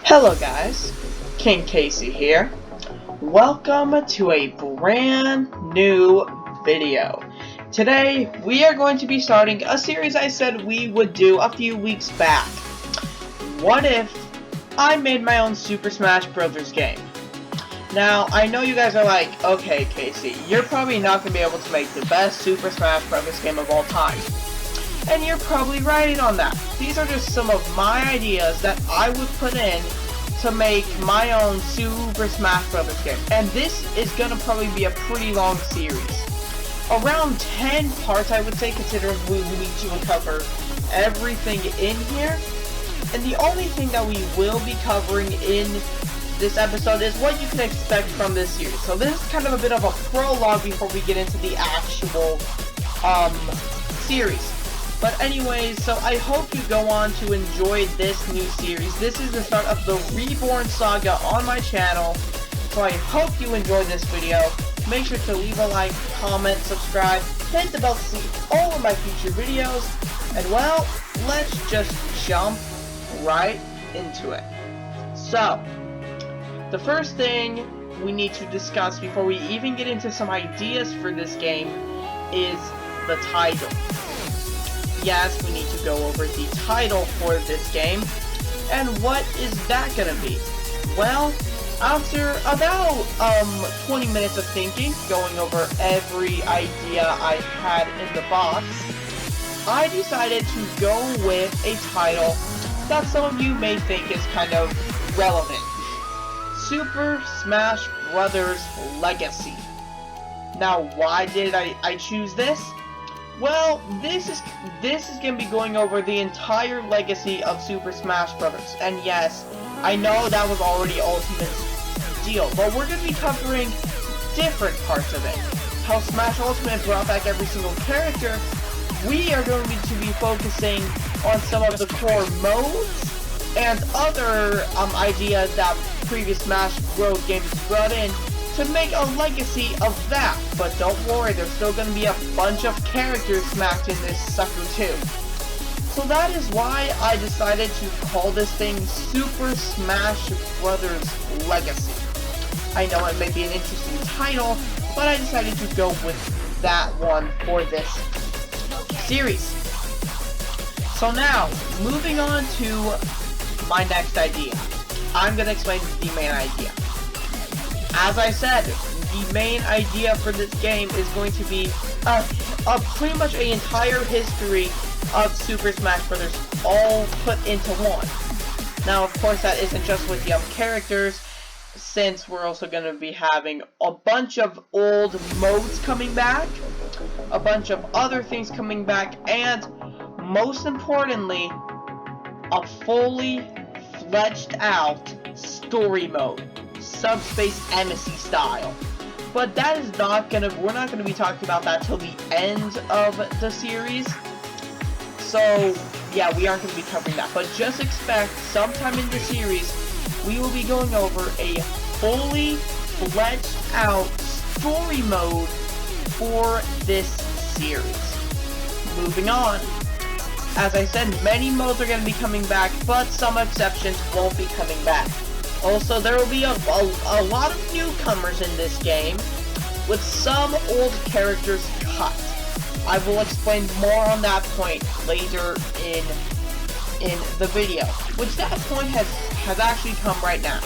Hello guys, King Casey here. Welcome to a brand new video. Today we are going to be starting a series I said we would do a few weeks back. What if I made my own Super Smash Bros. Game? Now, I know you guys are like, okay Casey, you're probably not going to be able to make the best Super Smash Bros. Game of all time. And you're probably right on that. These are just some of my ideas that I would put in to make my own Super Smash Bros. Game. And this is gonna probably be a pretty long series. Around 10 parts, I would say, considering we need to cover everything in here. And the only thing that we will be covering in this episode is what you can expect from this series. So this is kind of a bit of a prologue before we get into the actual series. But anyways, so I hope you go on to enjoy this new series. This is the start of the Reborn Saga on my channel. So I hope you enjoyed this video. Make sure to leave a like, comment, subscribe, hit the bell to see all of my future videos. And well, let's just jump right into it. So, the first thing we need to discuss before we even get into some ideas for this game is the title. Yes, we need to go over the title for this game. And what is that gonna be? Well, after about 20 minutes of thinking, going over every idea I had in the box, I decided to go with a title that some of you may think is kind of relevant. Super Smash Bros. Legacy. Now, why did I choose this? Well, this is gonna be going over the entire legacy of Super Smash Bros. And yes, I know that was already Ultimate's deal, but we're gonna be covering different parts of it. How Smash Ultimate brought back every single character. We are going to be focusing on some of the core modes and other ideas that previous Smash Bros. Games brought in to make a legacy of that. But don't worry, there's still going to be a bunch of characters smacked in this sucker too. So that is why I decided to call this thing Super Smash Bros. Legacy. I know it may be an interesting title, but I decided to go with that one for this series. So now, moving on to my next idea. I'm going to explain the main idea. As I said, the main idea for this game is going to be pretty much an entire history of Super Smash Bros. All put into one. Now, of course, that isn't just with young characters, since we're also going to be having a bunch of old modes coming back, a bunch of other things coming back, and most importantly, a fully fledged out story mode. Subspace Embassy style. But that is we're not gonna be talking about that till the end of the series. So yeah, we aren't gonna be covering that. But just expect sometime in the series we will be going over a fully fledged out story mode for this series. Moving on. As I said, many modes are gonna be coming back, but some exceptions won't be coming back. Also, there will be a lot of newcomers in this game, with some old characters cut. I will explain more on that point later in the video, which that point has actually come right now.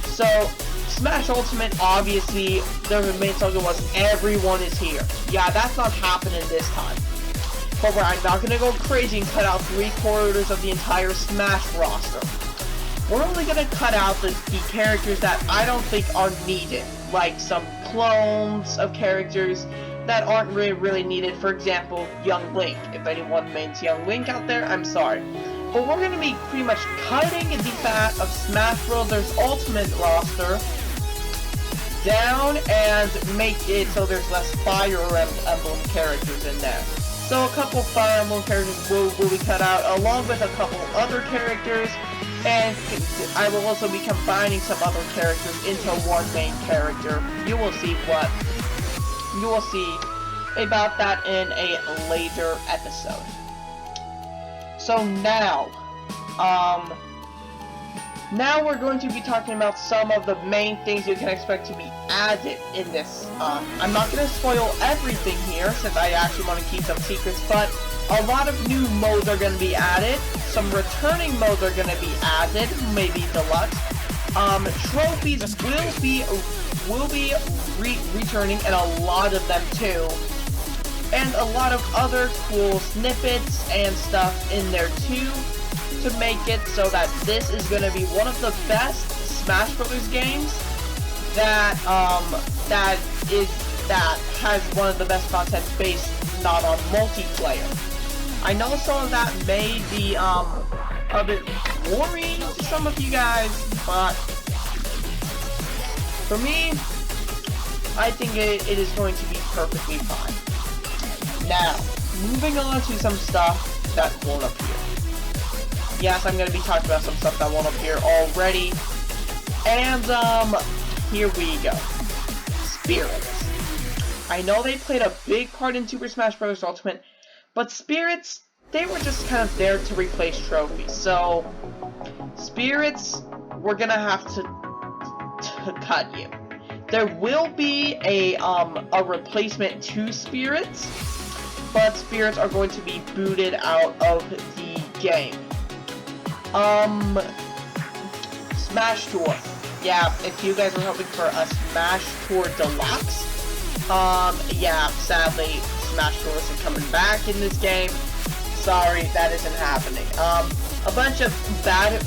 So, Smash Ultimate, obviously, the main slogan was, everyone is here. Yeah, that's not happening this time. But I'm not going to go crazy and cut out 3/4 of the entire Smash roster. We're only going to cut out the characters that I don't think are needed, like some clones of characters that aren't really needed. For example, Young Link. If anyone means Young Link out there, I'm sorry. But we're going to be pretty much cutting the fat of Smash Bros. Ultimate roster down and make it so there's less Fire Emblem characters in there. So a couple Fire Emblem characters will be cut out, along with a couple other characters, and I will also be combining some other characters into one main character. You will see about that in a later episode. So now, Now we're going to be talking about some of the main things you can expect to be added in this. I'm not going to spoil everything here since I actually want to keep some secrets, but a lot of new modes are going to be added. Some returning modes are going to be added, maybe deluxe. Trophies will be returning, and a lot of them too. And a lot of other cool snippets and stuff in there too, to make it so that this is going to be one of the best Smash Brothers games that has one of the best content based not on multiplayer. I know some of that may be a bit boring to some of you guys, but for me, I think it is going to be perfectly fine. Now, moving on to some stuff that won't appear. Yes, I'm going to be talking about some stuff that won't appear already. And, here we go. Spirits. I know they played a big part in Super Smash Bros. Ultimate, but Spirits, they were just kind of there to replace trophies. So, Spirits, we're going to have to cut you. There will be a replacement to Spirits, but Spirits are going to be booted out of the game. Smash Tour. Yeah, if you guys are hoping for a Smash Tour Deluxe, yeah, sadly, Smash Tour isn't coming back in this game. Sorry, that isn't happening. A bunch of bad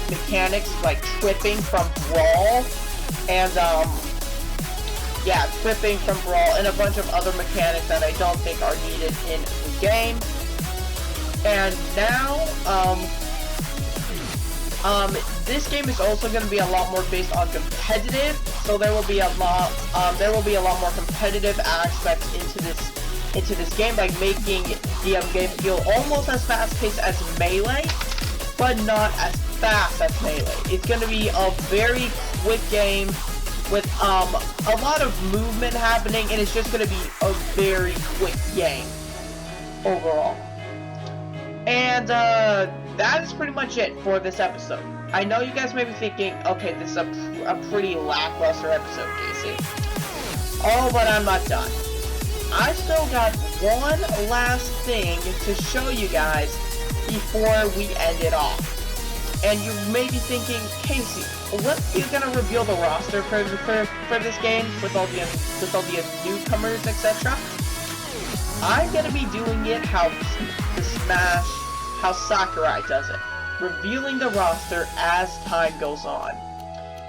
mechanics, like tripping from Brawl, and, yeah, tripping from Brawl, and a bunch of other mechanics that I don't think are needed in the game. And now, this game is also going to be a lot more based on competitive, so there will be a lot more competitive aspects into this game, like making the game feel almost as fast-paced as Melee, but not as fast as Melee. It's going to be a very quick game with a lot of movement happening, and it's just going to be a very quick game overall. And that is pretty much it for this episode. I know you guys may be thinking, okay, this is a pretty lackluster episode, Casey. Oh, but I'm not done. I still got one last thing to show you guys before we end it off. And you may be thinking, Casey, what, you're gonna reveal the roster for this game with all the newcomers, etc.? I'm gonna be doing it how Sakurai does it, revealing the roster as time goes on.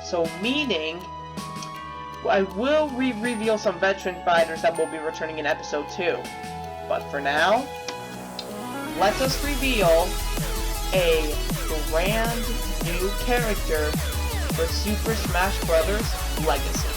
So meaning, I will reveal some veteran fighters that will be returning in episode 2. But for now, let us reveal a brand new character for Super Smash Bros. Legacy.